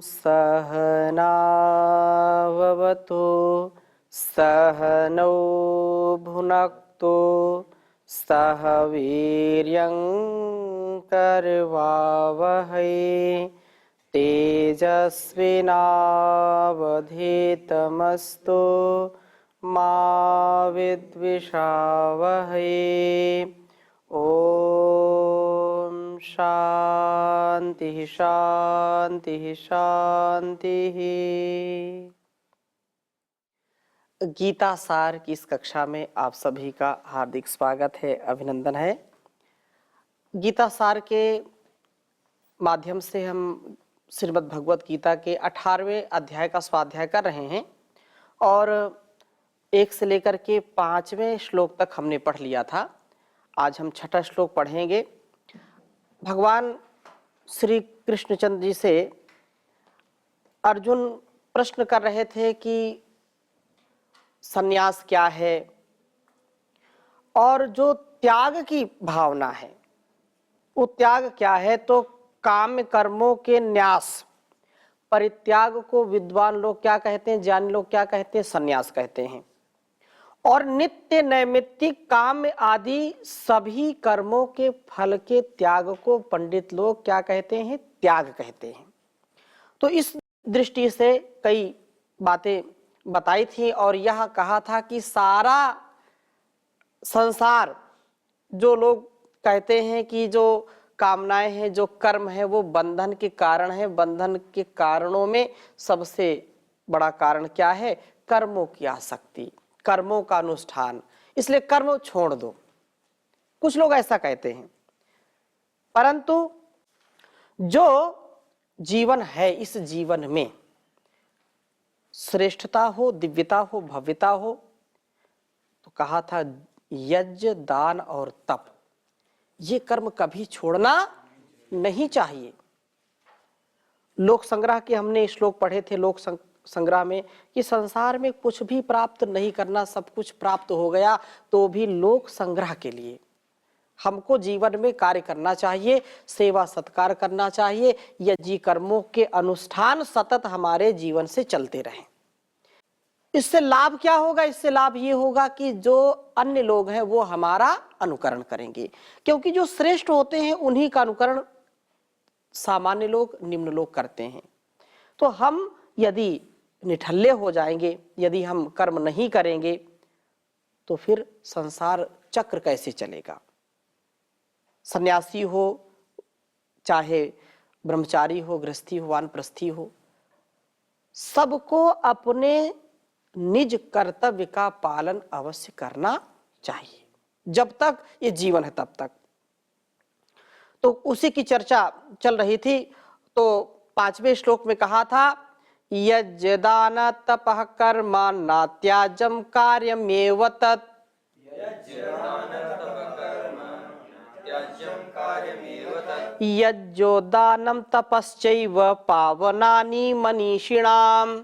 सहनाववतु सहनौ भुनक्तु सह वीर्यं करवावहै तेजस्विनावधीतमस्तु मा विद्विषावहै। ओम शांति शांति शांति। गीता सार की इस कक्षा में आप सभी का हार्दिक स्वागत है, अभिनंदन है। गीता सार के माध्यम से हम श्रीमद् भगवत गीता के 18वें अध्याय का स्वाध्याय कर रहे हैं और 1 से लेकर के 5वें श्लोक तक हमने पढ़ लिया था। आज हम 6ठा श्लोक पढ़ेंगे। भगवान श्री कृष्णचंद्र जी से अर्जुन प्रश्न कर रहे थे कि सन्यास क्या है और जो त्याग की भावना है वो त्याग क्या है। तो काम्य कर्मों के न्यास परित्याग को विद्वान लोग क्या कहते हैं, ज्ञानी लोग क्या कहते हैं, सन्यास कहते हैं। और नित्य नैमित्तिक काम्य आदि सभी कर्मों के फल के त्याग को पंडित लोग क्या कहते हैं, त्याग कहते हैं। तो इस दृष्टि से कई बातें बताई थी और यह कहा था कि सारा संसार, जो लोग कहते हैं कि जो कामनाएं हैं, जो कर्म है, वो बंधन के कारण है। बंधन के कारणों में सबसे बड़ा कारण क्या है, कर्मों की आसक्ति, कर्मों का अनुष्ठान। इसलिए कर्म छोड़ दो, कुछ लोग ऐसा कहते हैं। परंतु जो जीवन है, इस जीवन में श्रेष्ठता हो, दिव्यता हो, भव्यता हो, तो कहा था यज्ञ, दान और तप, ये कर्म कभी छोड़ना नहीं चाहिए। लोक संग्रह के हमने श्लोक पढ़े थे, लोक संग्रह में, कि संसार में कुछ भी प्राप्त नहीं करना, सब कुछ प्राप्त हो गया तो भी लोक संग्रह के लिए हमको जीवन में कार्य करना चाहिए, सेवा सत्कार करना चाहिए, यज्ञ कर्मों के अनुष्ठान सतत हमारे जीवन से चलते रहें। इससे लाभ क्या होगा, इससे लाभ ये होगा कि जो अन्य लोग हैं वो हमारा अनुकरण करेंगे, क्योंकि जो श्रेष्ठ होते हैं उन्हीं का अनुकरण सामान्य लोग, निम्न लोग करते हैं। तो हम यदि निठल्ले हो जाएंगे, यदि हम कर्म नहीं करेंगे, तो फिर संसार चक्र कैसे चलेगा। सन्यासी हो, चाहे ब्रह्मचारी हो, गृहस्थी हो, वानप्रस्थी हो, सबको अपने निज कर्तव्य का पालन अवश्य करना चाहिए, जब तक ये जीवन है तब तक। तो उसी की चर्चा चल रही थी। तो 5वें श्लोक में कहा था यज्ञ दान तपः कर्मा नात्याजम कार्यमेव तत्। यज्ञो दानम तपश्चैव पावनानि मनीषिणाम्।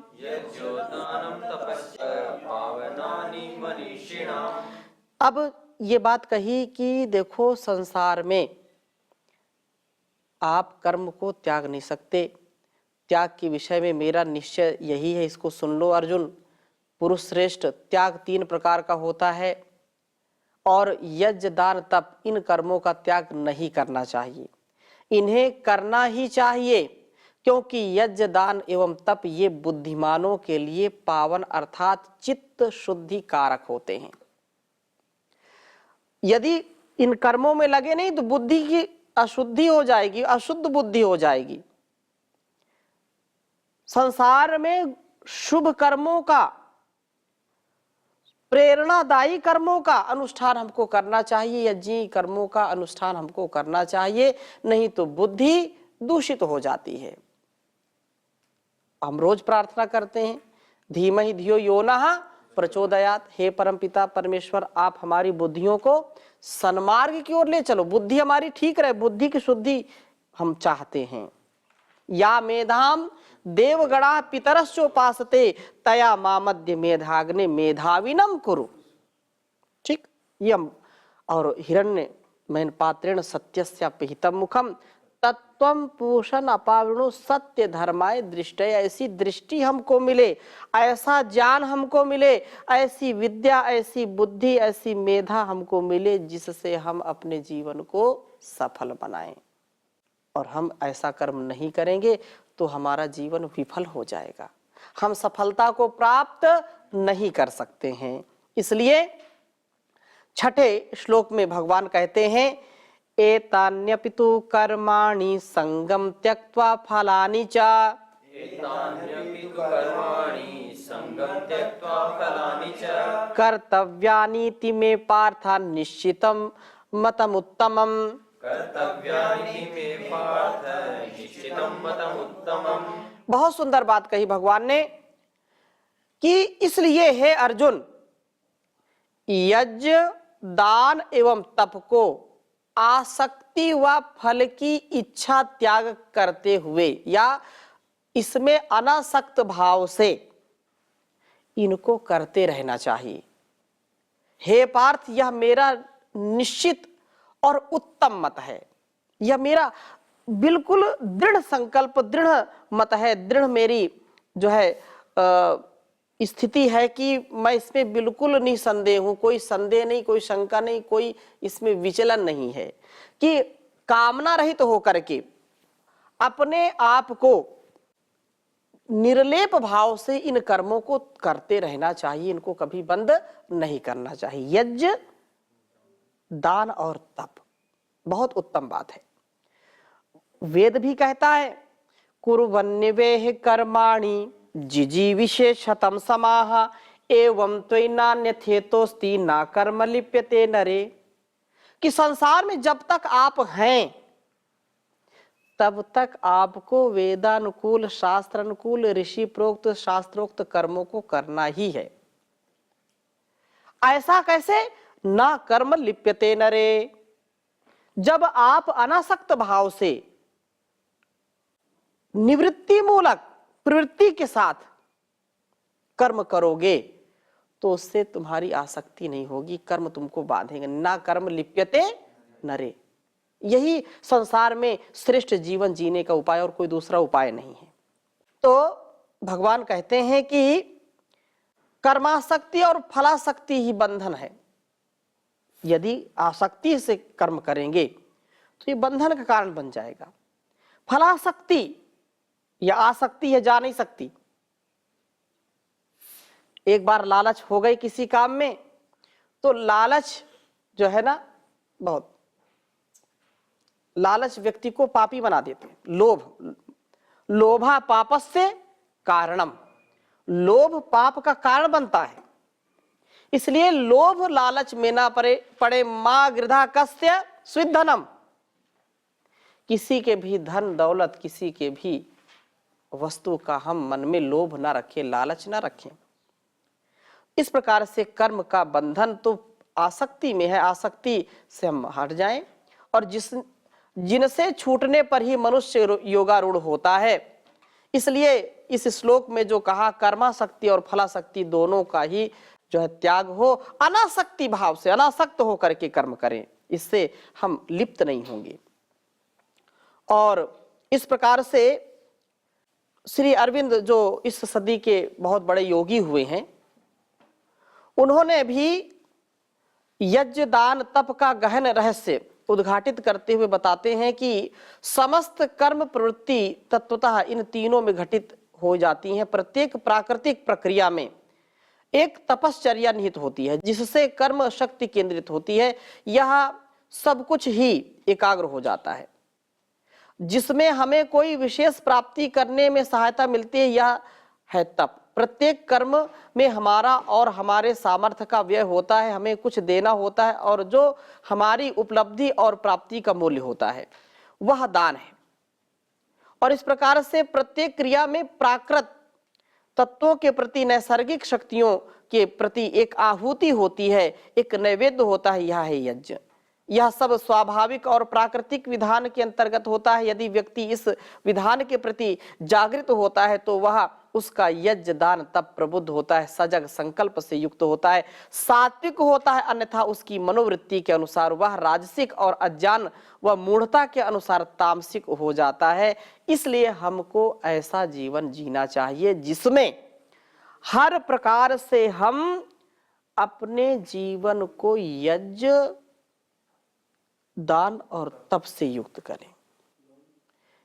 अब ये बात कही कि देखो, संसार में आप कर्म को त्याग नहीं सकते। त्याग के विषय में मेरा निश्चय यही है, इसको सुन लो अर्जुन। पुरुष श्रेष्ठ त्याग 3 प्रकार का होता है और यज्ञ दान तप, इन कर्मों का त्याग नहीं करना चाहिए, इन्हें करना ही चाहिए, क्योंकि यज्ञ दान एवं तप ये बुद्धिमानों के लिए पावन अर्थात चित्त शुद्धि कारक होते हैं। यदि इन कर्मों में लगे नहीं तो बुद्धि की अशुद्धि हो जाएगी, अशुद्ध बुद्धि हो जाएगी। संसार में शुभ कर्मों का, प्रेरणादायी कर्मों का अनुष्ठान हमको करना चाहिए, यज्ञ कर्मों का अनुष्ठान हमको करना चाहिए, नहीं तो बुद्धि दूषित हो जाती है। हम रोज प्रार्थना करते हैं धीमहि धियो यो नः प्रचोदयात्। हे परमपिता परमेश्वर, आप हमारी बुद्धियों को सन्मार्ग की ओर ले चलो, बुद्धि हमारी ठीक रहे, बुद्धि की शुद्धि हम चाहते हैं। या मेधाम देवगणा पितरश्चोपासते तया मामद्य मेधाग्ने मेधाविनम कुरु। ठीक, यम और हिरण्य मैन पात्रेण सत्यस्य पिहितम मुखम तत्वम पूषण अपावृणु सत्य धर्माय दृष्टय, ऐसी दृष्टि हमको मिले, ऐसा ज्ञान हमको मिले, ऐसी विद्या, ऐसी बुद्धि, ऐसी मेधा हमको मिले जिससे हम अपने जीवन को सफल बनाएं। और हम ऐसा कर्म नहीं करेंगे तो हमारा जीवन विफल हो जाएगा, हम सफलता को प्राप्त नहीं कर सकते हैं। इसलिए छठे श्लोक में भगवान कहते हैं एतान्यपितु कर्माणि संगम त्यक्त्वा फलानि च, कर्तव्यानीति मे पार्थ निश्चितं मतमुत्तमम्। बहुत सुंदर बात कही भगवान ने कि इसलिए हे अर्जुन, यज्ञ दान एवं तप को आसक्ति व फल की इच्छा त्याग करते हुए या इसमें अनासक्त भाव से इनको करते रहना चाहिए। हे पार्थ, यह मेरा निश्चित और उत्तम मत है, यह मेरा बिल्कुल दृढ़ संकल्प, दृढ़ मत है, दृढ़ मेरी जो है स्थिति है कि मैं इसमें बिल्कुल निसंदेह हूं, कोई संदेह नहीं, कोई शंका नहीं, कोई इसमें विचलन नहीं है कि कामना रहित तो होकर के अपने आप को निर्लेप भाव से इन कर्मों को करते रहना चाहिए, इनको कभी बंद नहीं करना चाहिए। यज्ञ दान और तप बहुत उत्तम बात है। वेद भी कहता है कुर्वन्निवेह कर्माणि जिजीविषे शतम समाह एवं त्वयिनान्यथेतोस्ति ना कर्म लिप्यते नरे, कि संसार में जब तक आप हैं तब तक आपको वेदानुकूल, शास्त्रानुकूल, ऋषि प्रोक्त, शास्त्रोक्त कर्मों को करना ही है। ऐसा कैसे? ना कर्म लिप्यते नरे, जब आप अनासक्त भाव से निवृत्ति मूलक प्रवृत्ति के साथ कर्म करोगे तो उससे तुम्हारी आसक्ति नहीं होगी, कर्म तुमको बांधेंगे। ना कर्म लिप्यते नरे, यही संसार में श्रेष्ठ जीवन जीने का उपाय और कोई दूसरा उपाय नहीं है। तो भगवान कहते हैं कि कर्मासक्ति और फलासक्ति ही बंधन है। यदि आसक्ति से कर्म करेंगे तो ये बंधन का कारण बन जाएगा। फलासक्ति या आसक्ति है, जा नहीं सकती। एक बार लालच हो गई किसी काम में तो लालच जो है ना, बहुत लालच व्यक्ति को पापी बना देते हैं। लोभ, लोभा पापस्य कारणम, लोभ पाप का कारण बनता है। इसलिए लोभ लालच में ना पड़े मां गृधा कस्य स्विद्धनम, किसी के भी धन दौलत, किसी के भी वस्तु का हम मन में लोभ ना रखें, लालच ना रखें। इस प्रकार से कर्म का बंधन तो आसक्ति में है, आसक्ति से हम हट जाएं और जिनसे छूटने पर ही मनुष्य योगारूढ़ होता है। इसलिए इस श्लोक में जो कहा कर्मासक्ति और फलासक्ति दोनों का ही जो है त्याग हो, अनासक्ति भाव से, अनासक्त होकर के कर्म करें, इससे हम लिप्त नहीं होंगे। और इस प्रकार से श्री अरविंद जो इस सदी के बहुत बड़े योगी हुए हैं, उन्होंने भी यज्ञ दान तप का गहन रहस्य उद्घाटित करते हुए बताते हैं कि समस्त कर्म प्रवृत्ति तत्वतः इन तीनों में घटित हो जाती हैं। प्रत्येक प्राकृतिक प्रक्रिया में एक तपश्चर्या निहित होती है जिससे कर्म शक्ति केंद्रित होती है। यह सब कुछ ही एकाग्र हो जाता है। जिसमें हमें कोई विशेष प्राप्ति करने में सहायता मिलती है, यह है तप। प्रत्येक कर्म में हमारा और हमारे सामर्थ्य का व्यय होता है, हमें कुछ देना होता है, और जो हमारी उपलब्धि और प्राप्ति का मूल्य होता है वह दान है। और इस प्रकार से प्रत्येक क्रिया में प्राकृत तत्वों के प्रति, नैसर्गिक शक्तियों के प्रति एक आहुति होती है, एक नैवेद्य होता है, यह है यज्ञ। यह सब स्वाभाविक और प्राकृतिक विधान के अंतर्गत होता है। यदि व्यक्ति इस विधान के प्रति जागृत होता है तो वह उसका यज्ञ दान तप प्रबुद्ध होता है, सजग संकल्प से युक्त होता है, सात्विक होता है, अन्यथा उसकी मनोवृत्ति के अनुसार वह राजसिक और अज्ञान व मूढ़ता के अनुसार तामसिक हो जाता है। इसलिए हमको ऐसा जीवन जीना चाहिए जिसमें हर प्रकार से हम अपने जीवन को यज्ञ दान और तप से युक्त करें।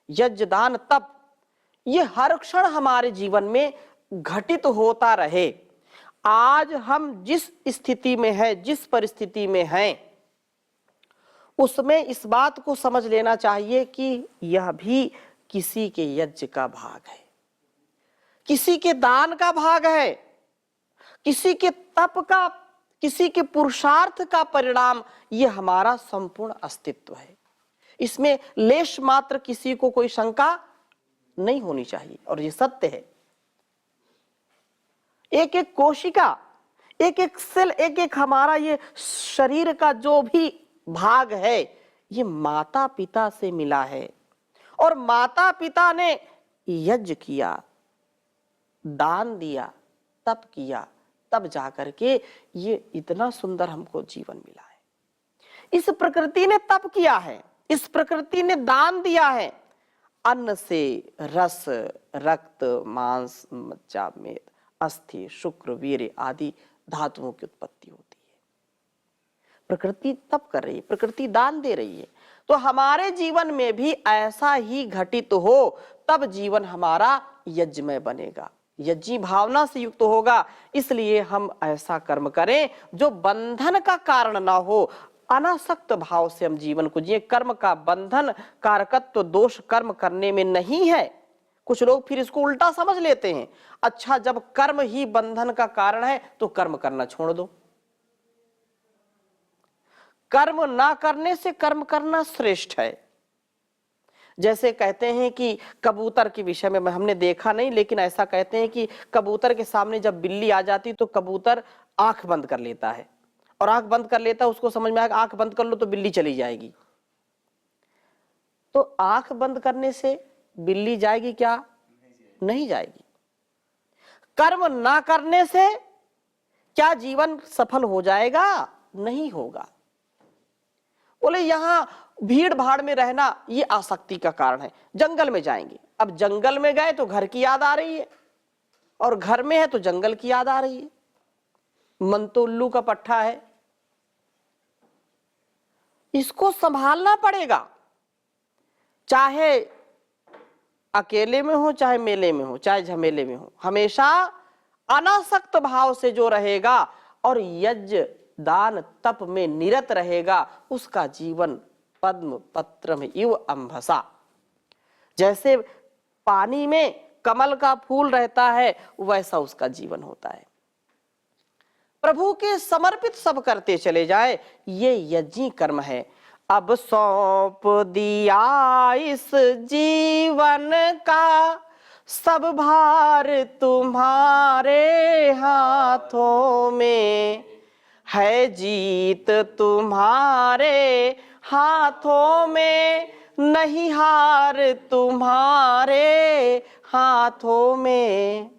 यज्ञ दान तप ये हर क्षण हमारे जीवन में घटित होता रहे। आज हम जिस स्थिति में हैं, जिस परिस्थिति में हैं, उसमें इस बात को समझ लेना चाहिए कि यह भी किसी के यज्ञ का भाग है, किसी के दान का भाग है, किसी के तप का, किसी के पुरुषार्थ का परिणाम यह हमारा संपूर्ण अस्तित्व है। इसमें लेश मात्र किसी को कोई शंका नहीं होनी चाहिए और ये सत्य है। एक एक कोशिका, एक एक सेल, एक एक हमारा ये शरीर का जो भी भाग है ये माता पिता से मिला है और माता पिता ने यज्ञ किया, दान दिया, तप किया, तब जाकर के ये इतना सुंदर हमको जीवन मिला है। इस प्रकृति ने तप किया है, इस प्रकृति ने दान दिया है। अन्न से रस, रक्त, मांस, मज्जा, मेद, अस्थि, शुक्र, वीर्य आदि धातुओं की उत्पत्ति होती है। प्रकृति तप कर रही है, प्रकृति दान दे रही है। तो हमारे जीवन में भी ऐसा ही घटित हो, तब जीवन हमारा यज्ञमय बनेगा, यज्ञी भावना से युक्त होगा। इसलिए हम ऐसा कर्म करें जो बंधन का कारण ना हो, अनासक्त भाव से हम जीवन को जिए। कर्म का बंधन कारकत्व दोष कर्म करने में नहीं है। कुछ लोग फिर इसको उल्टा समझ लेते हैं, अच्छा जब कर्म ही बंधन का कारण है तो कर्म करना छोड़ दो। कर्म ना करने से कर्म करना श्रेष्ठ है। जैसे कहते हैं कि कबूतर के विषय में हमने देखा नहीं, लेकिन ऐसा कहते हैं कि कबूतर के सामने जब बिल्ली आ जाती तो कबूतर आंख बंद कर लेता है और आंख बंद कर लेता, उसको समझ में आएगा आंख बंद कर लो तो बिल्ली चली जाएगी। तो आंख बंद करने से बिल्ली जाएगी क्या? नहीं जाएगी। कर्म ना करने से क्या जीवन सफल हो जाएगा? नहीं होगा। बोले यहां भीड़ भाड़ में रहना ये आसक्ति का कारण है। जंगल में जाएंगे, अब जंगल में गए तो घर की याद आ रही है और घर में है तो जंगल की याद आ रही है। मन तो उल्लू का पट्टा है, इसको संभालना पड़ेगा। चाहे अकेले में हो, चाहे मेले में हो, चाहे झमेले में हो, हमेशा अनासक्त भाव से जो रहेगा और यज्ञ दान तप में निरत रहेगा, उसका जीवन पद्म पत्र में इव अंभसा, जैसे पानी में कमल का फूल रहता है वैसा उसका जीवन होता है। प्रभु के समर्पित सब करते चले जाए, ये यज्ञी कर्म है। अब सौंप दिया इस जीवन का सब भार तुम्हारे हाथों में, है जीत तुम्हारे हाथों में, नहीं हार तुम्हारे हाथों में।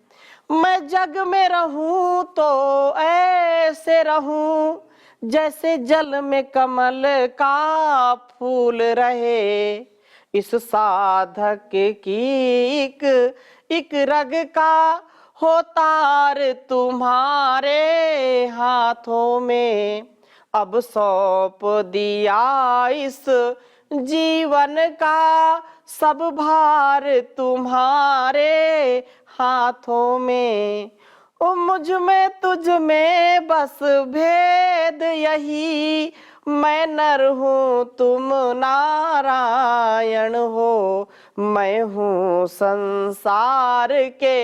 मैं जग में रहूं तो ऐसे रहूं जैसे जल में कमल का फूल रहे, इस साधक की एक रग का हो तार तुम्हारे हाथों में। अब सौंप दिया इस जीवन का सब भार तुम्हारे हाथों में। ओ मुझ में तुझ में बस भेद यही, मैं नर हूँ तुम नारायण हो, मैं हूँ संसार के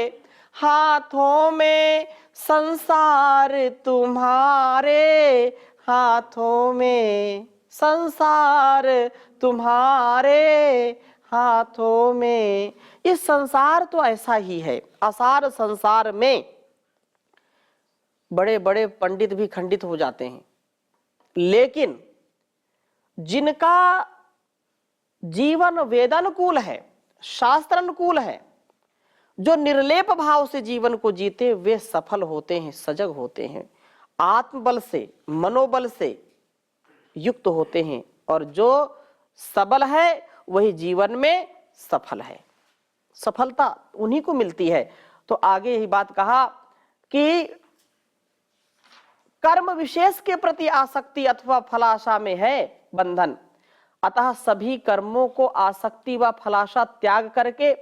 हाथों में, संसार तुम्हारे हाथों में, संसार तुम्हारे हाथों में। इस संसार तो ऐसा ही है। असार संसार में बड़े बड़े पंडित भी खंडित हो जाते हैं, लेकिन जिनका जीवन वेदानुकूल है, शास्त्र अनुकूल है, जो निर्लेप भाव से जीवन को जीते वे सफल होते हैं, सजग होते हैं, आत्मबल से, मनोबल से युक्त होते हैं, और जो सबल है वही जीवन में सफल है। सफलता उन्हीं को मिलती है। तो आगे यही बात कहा कि कर्म विशेष के प्रति आसक्ति अथवा फलाशा में है बंधन, अतः सभी कर्मों को आसक्ति व फलाशा त्याग करके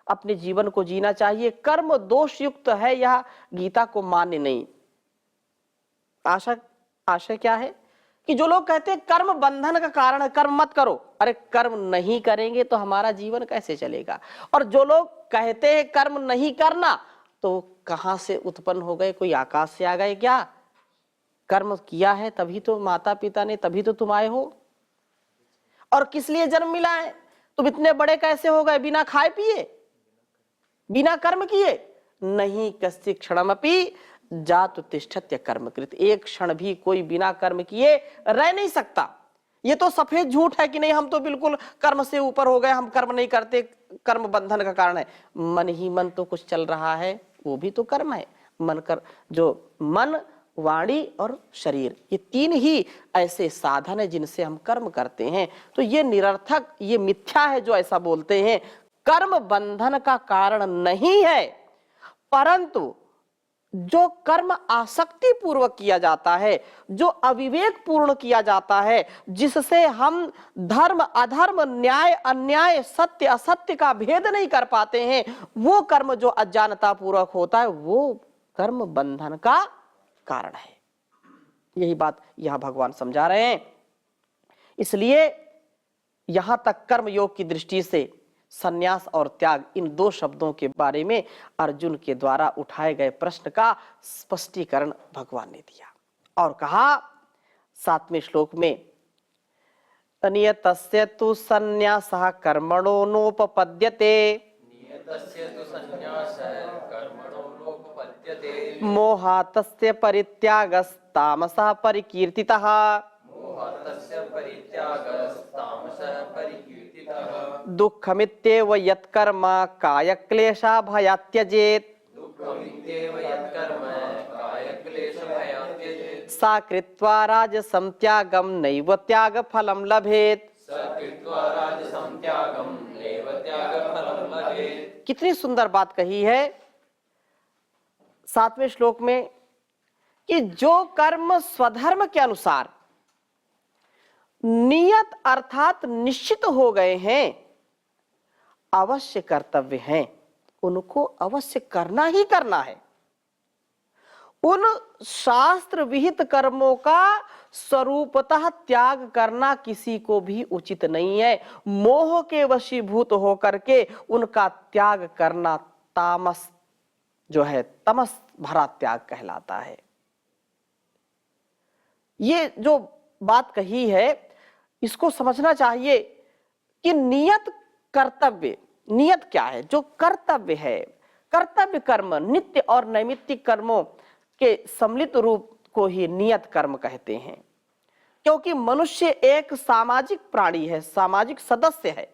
अपने जीवन को जीना चाहिए। कर्म दोष युक्त है, यह गीता को मान्य नहीं। आशय क्या है कि जो लोग कहते हैं कर्म बंधन का कारण है, कर्म मत करो, अरे कर्म नहीं करेंगे तो हमारा जीवन कैसे चलेगा। और जो लोग कहते हैं कर्म नहीं करना, तो कहां से उत्पन्न हो गए, कोई आकाश से आ गए क्या? कर्म किया है तभी तो माता पिता ने, तभी तो तुम आए हो। और किस लिए जन्म मिला है? तुम इतने बड़े कैसे हो गए बिना खाए पिए, बिना कर्म किए? नहीं कस्य क्षणमपि जातु तिष्ठत्य कर्मकृत, एक क्षण भी कोई बिना कर्म किए रह नहीं सकता। ये तो सफेद झूठ है कि नहीं हम तो बिल्कुल कर्म से ऊपर हो गए, हम कर्म नहीं करते, कर्म बंधन का कारण है। मन ही मन तो कुछ चल रहा है, वो भी तो कर्म है। मन कर, जो मन, वाणी और शरीर, ये तीन ही ऐसे साधन है जिनसे हम कर्म करते हैं। तो ये निरर्थक, ये मिथ्या है जो ऐसा बोलते हैं। कर्म बंधन का कारण नहीं है, परंतु जो कर्म आसक्ति पूर्वक किया जाता है, जो अविवेक पूर्ण किया जाता है, जिससे हम धर्म अधर्म, न्याय अन्याय, सत्य असत्य का भेद नहीं कर पाते हैं, वो कर्म जो अज्ञानता पूर्वक होता है, वो कर्म बंधन का कारण है। यही बात यहां भगवान समझा रहे हैं। इसलिए यहां तक कर्म योग की दृष्टि से संन्यास और त्याग, इन दो शब्दों के बारे में अर्जुन के द्वारा उठाए गए प्रश्न का स्पष्टीकरण भगवान ने दिया और कहा 7वें श्लोक में, नियतस्य तु संन्यासः कर्मणो नोपपद्यते मोहातस्य परित्यागस्तामसः परिकीर्तितः दुःखमित्येव यत्कर्म कायक्लेशा भयात् त्यजेत् सा कृत्वा राजसं त्यागं नैव त्यागफलं लभेत्। कितनी सुंदर बात कही है 7वें श्लोक में कि जो कर्म स्वधर्म के अनुसार नियत अर्थात निश्चित हो गए हैं, अवश्य कर्तव्य हैं, उनको अवश्य करना ही करना है। उन शास्त्र विहित कर्मों का स्वरूपतः त्याग करना किसी को भी उचित नहीं है। मोह के वशीभूत होकर के उनका त्याग करना तामस जो है, तमस भरा त्याग कहलाता है। ये जो बात कही है इसको समझना चाहिए कि नियत कर्तव्य, नियत क्या है? जो कर्तव्य है, कर्तव्य कर्म नित्य और नैमित्तिक कर्मों के सम्मिलित रूप को ही नियत कर्म कहते हैं। क्योंकि मनुष्य एक सामाजिक प्राणी है, सामाजिक सदस्य है।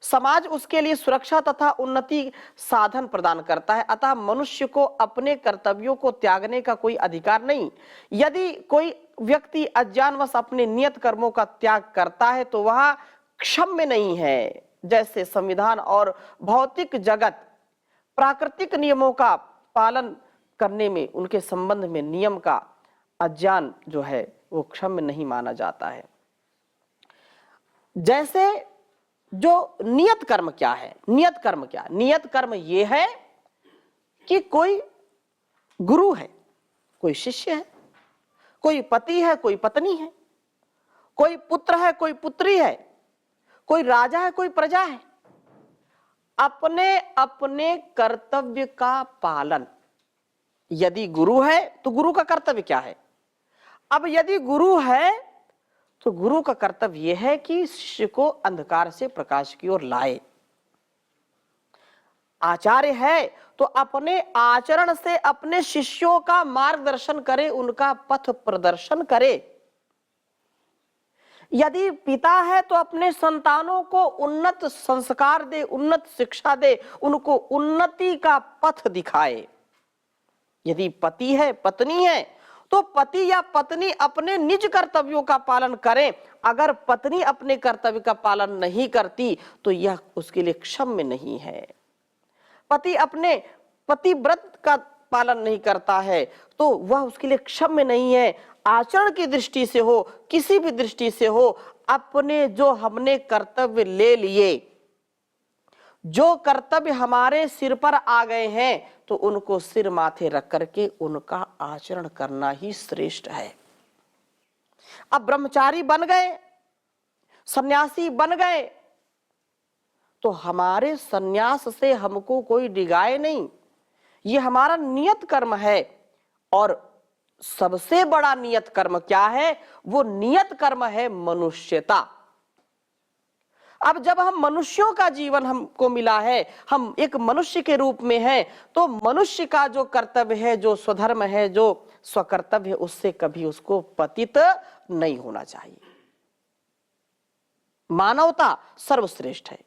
समाज उसके लिए सुरक्षा तथा उन्नति साधन प्रदान करता है, अतः मनुष्य को अपने कर्तव्यों को त्यागने का कोई अधिकार नहीं। यदि कोई व्यक्ति अज्ञानवश अपने नियत कर्मों का त्याग करता है तो वह क्षम्य नहीं है। जैसे संविधान और भौतिक जगत प्राकृतिक नियमों का पालन करने में, उनके संबंध में नियम का अज्ञान जो है वो क्षम्य नहीं माना जाता है। जैसे जो नियत कर्म क्या है? नियत कर्म क्या? नियत कर्म ये है कि कोई गुरु है, कोई शिष्य है, कोई पति है, कोई पत्नी है, कोई पुत्र है, कोई पुत्री है, कोई राजा है, कोई प्रजा है। अपने अपने कर्तव्य का पालन। यदि गुरु है तो गुरु का कर्तव्य क्या है? अब यदि गुरु है तो गुरु का कर्तव्य यह है कि शिष्य को अंधकार से प्रकाश की ओर लाए। आचार्य है तो अपने आचरण से अपने शिष्यों का मार्गदर्शन करे, उनका पथ प्रदर्शन करे। यदि पिता है तो अपने संतानों को उन्नत संस्कार दे, उन्नत शिक्षा दे, उनको उन्नति का पथ दिखाए। यदि पति है, पत्नी है, तो पति या पत्नी अपने निज कर्तव्यों का पालन करें। अगर पत्नी अपने कर्तव्य का पालन नहीं करती तो यह उसके लिए क्षम्य नहीं है। पति अपने पतिव्रत का पालन नहीं करता है तो वह उसके लिए क्षम्य नहीं है। आचरण की दृष्टि से हो, किसी भी दृष्टि से हो, अपने जो हमने कर्तव्य ले लिए, जो कर्तव्य हमारे सिर पर आ गए हैं, तो उनको सिर माथे रख करके उनका आचरण करना ही श्रेष्ठ है। अब ब्रह्मचारी बन गए, सन्यासी बन गए, तो हमारे सन्यास से हमको कोई डिगाए नहीं, ये हमारा नियत कर्म है। और सबसे बड़ा नियत कर्म क्या है? वो नियत कर्म है मनुष्यता। अब जब हम मनुष्यों का जीवन हमको मिला है, हम एक मनुष्य के रूप में हैं, तो मनुष्य का जो कर्तव्य है, जो स्वधर्म है, जो स्वकर्तव्य है, उससे कभी उसको पतित नहीं होना चाहिए। मानवता सर्वश्रेष्ठ है।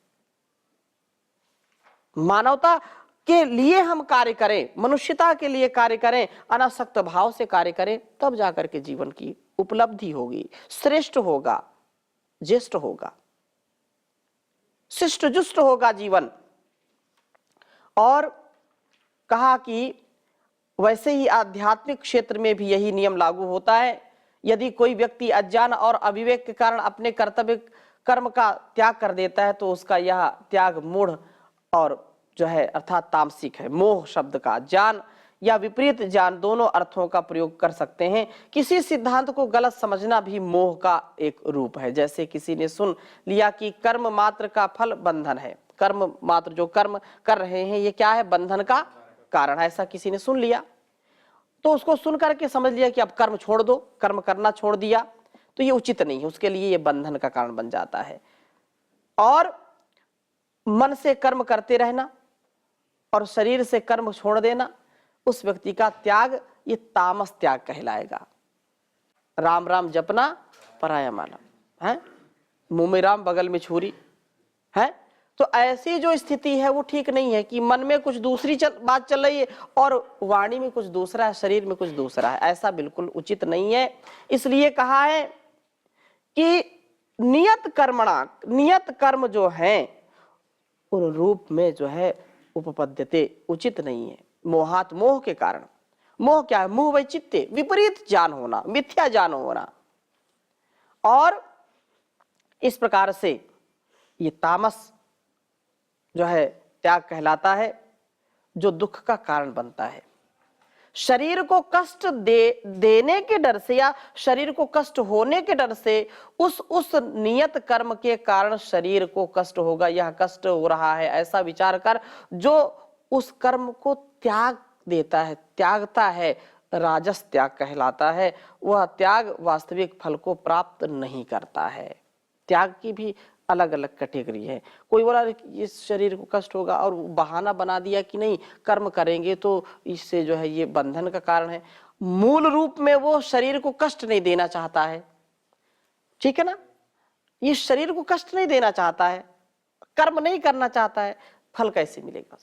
मानवता के लिए हम कार्य करें, मनुष्यता के लिए कार्य करें, अनासक्त भाव से कार्य करें, तब जाकर के जीवन की उपलब्धि होगी, श्रेष्ठ होगा, ज्येष्ठ होगा, शिष्ट जुष्ट होगा जीवन। और कहा कि वैसे ही आध्यात्मिक क्षेत्र में भी यही नियम लागू होता है। यदि कोई व्यक्ति अज्ञान और अविवेक के कारण अपने कर्तव्य कर्म का त्याग कर देता है तो उसका यह त्याग मूढ़ और जो है अर्थात तामसिक है। मोह शब्द का ज्ञान या विपरीत ज्ञान दोनों अर्थों का प्रयोग कर सकते हैं। किसी सिद्धांत को गलत समझना भी मोह का एक रूप है। जैसे किसी ने सुन लिया कि कर्म मात्र का फल बंधन है, कर्म मात्र जो कर्म कर रहे हैं ये क्या है? बंधन का कारण है। ऐसा किसी ने सुन लिया तो उसको सुन करके समझ लिया कि अब कर्म छोड़ दो, कर्म करना छोड़ दिया, तो ये उचित नहीं है, उसके लिए ये बंधन का कारण बन जाता है। और मन से कर्म करते रहना और शरीर से कर्म छोड़ देना, उस व्यक्ति का त्याग ये तामस त्याग कहलाएगा। राम राम जपना पराया मालम है, मुंह में राम बगल में छुरी है। तो ऐसी जो स्थिति है वो ठीक नहीं है कि मन में कुछ दूसरी बात चल रही है और वाणी में कुछ दूसरा है, शरीर में कुछ दूसरा है। ऐसा बिल्कुल उचित नहीं है। इसलिए कहा है कि नियत कर्मणा, नियत कर्म जो है उन रूप में जो है उपपद्यते, उचित नहीं है। मोहात, मोह के कारण। मोह क्या है? मोह वैचित्य, विपरीत ज्ञान होना, मिथ्या ज्ञान होना। और इस प्रकार से ये तामस जो है त्याग कहलाता है, जो दुख का कारण बनता है। शरीर को कष्ट देने के डर से या शरीर को कष्ट होने के डर से उस नियत कर्म के कारण शरीर को कष्ट होगा, यह कष्ट हो रहा है, ऐसा विचार कर जो उस कर्म को त्याग देता है, त्यागता है, राजस त्याग कहलाता है। वह त्याग वास्तविक फल को प्राप्त नहीं करता है। त्याग की भी अलग अलग कैटेगरी है। कोई बोला इस शरीर को कष्ट होगा और बहाना बना दिया कि नहीं कर्म करेंगे तो इससे जो है ये बंधन का कारण है। मूल रूप में वो शरीर को कष्ट नहीं देना चाहता है, ठीक है ना? ये शरीर को कष्ट नहीं देना चाहता है, कर्म नहीं करना चाहता है, फल कैसे मिलेगा?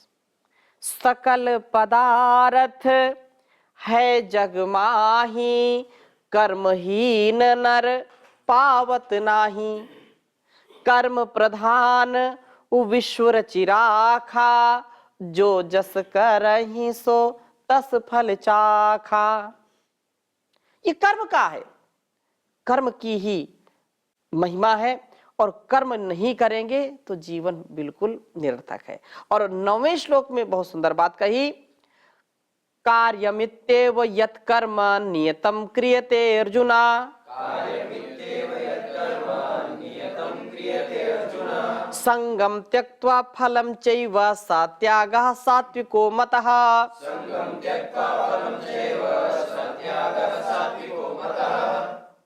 सकल पदार्थ है जग माही, कर्महीन नर पावत नाही। कर्म प्रधान विश्व रचिराखा, जो जस करहि सो तस फल चाखा। ये कर्म का है, कर्म की ही महिमा है। और कर्म नहीं करेंगे तो जीवन बिल्कुल निरर्थक है। और 9वें श्लोक में बहुत सुंदर बात कही, कार्यमित्येव यत् कर्म नियतं क्रियते अर्जुना। संगम त्यक्त्वा फलं चैव सा त्यागः सात्विको मतः।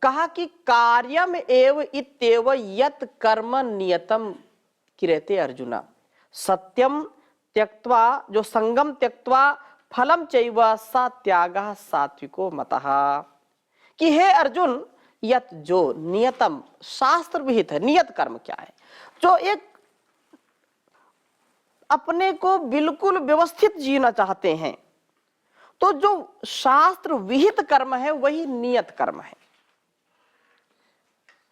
कहा कि कार्यम एव इत्येव यत् कर्म नियतम क्रियते अर्जुना। सत्यम त्यक्त्वा, जो संगम त्यक्त्वा फलम चैव सा त्यागः सात्विको मतः। कि हे अर्जुन, यत जो नियतम शास्त्र विहित है। नियत कर्म क्या है? जो एक अपने को बिल्कुल व्यवस्थित जीना चाहते हैं, तो जो शास्त्र विहित कर्म है वही नियत कर्म है।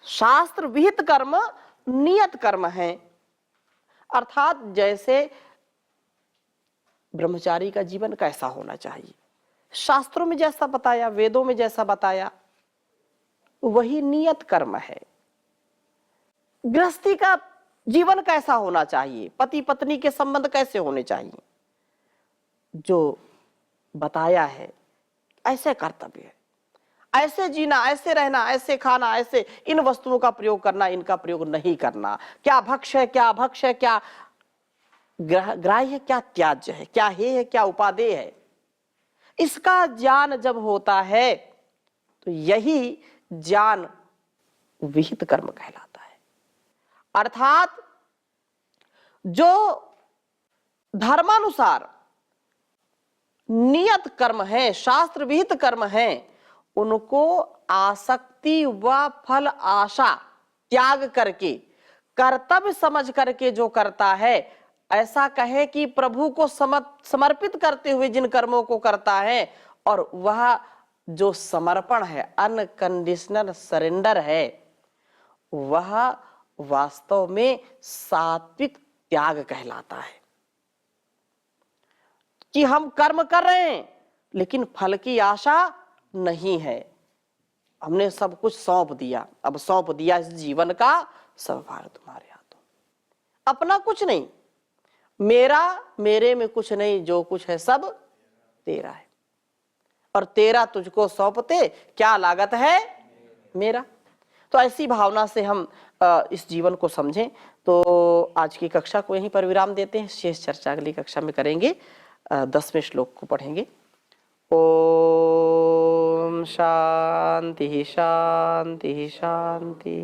शास्त्र विहित कर्म नियत कर्म है। अर्थात जैसे ब्रह्मचारी का जीवन कैसा होना चाहिए, शास्त्रों में जैसा बताया, वेदों में जैसा बताया, वही नियत कर्म है। गृहस्थी का जीवन कैसा होना चाहिए, पति पत्नी के संबंध कैसे होने चाहिए, जो बताया है ऐसे कर्तव्य है, ऐसे जीना, ऐसे रहना, ऐसे खाना, ऐसे इन वस्तुओं का प्रयोग करना, इनका प्रयोग नहीं करना, क्या भक्ष्य है, क्या अभक्ष्य है, क्या ग्राह्य है, क्या त्याज्य है, क्या हेय है, क्या उपादेय है, इसका ज्ञान जब होता है तो यही ज्ञान विहित कर्म कहलाता है। अर्थात जो धर्मानुसार नियत कर्म है, शास्त्र विहित कर्म है, उनको आसक्ति व फल आशा त्याग करके, कर्तव्य समझ करके जो करता है, ऐसा कहे कि प्रभु को समर्पित करते हुए जिन कर्मों को करता है, और वह जो समर्पण है, अनकंडीशनल सरेंडर है, वह वास्तव में सात्विक त्याग कहलाता है। कि हम कर्म कर रहे हैं लेकिन फल की आशा नहीं है, हमने सब कुछ सौंप दिया, अब सौंप दिया इस जीवन का सब भार तुम्हारे हाथों, अपना कुछ नहीं, मेरा, मेरे में कुछ नहीं, जो कुछ है सब तेरा है, और तेरा तुझको सौंपते क्या लागत है मेरा। तो ऐसी भावना से हम इस जीवन को समझें। तो आज की कक्षा को यहीं पर विराम देते हैं, शेष चर्चा अगली कक्षा में करेंगे। 10वें श्लोक को पढ़ेंगे। ओम शांति शांति शांति।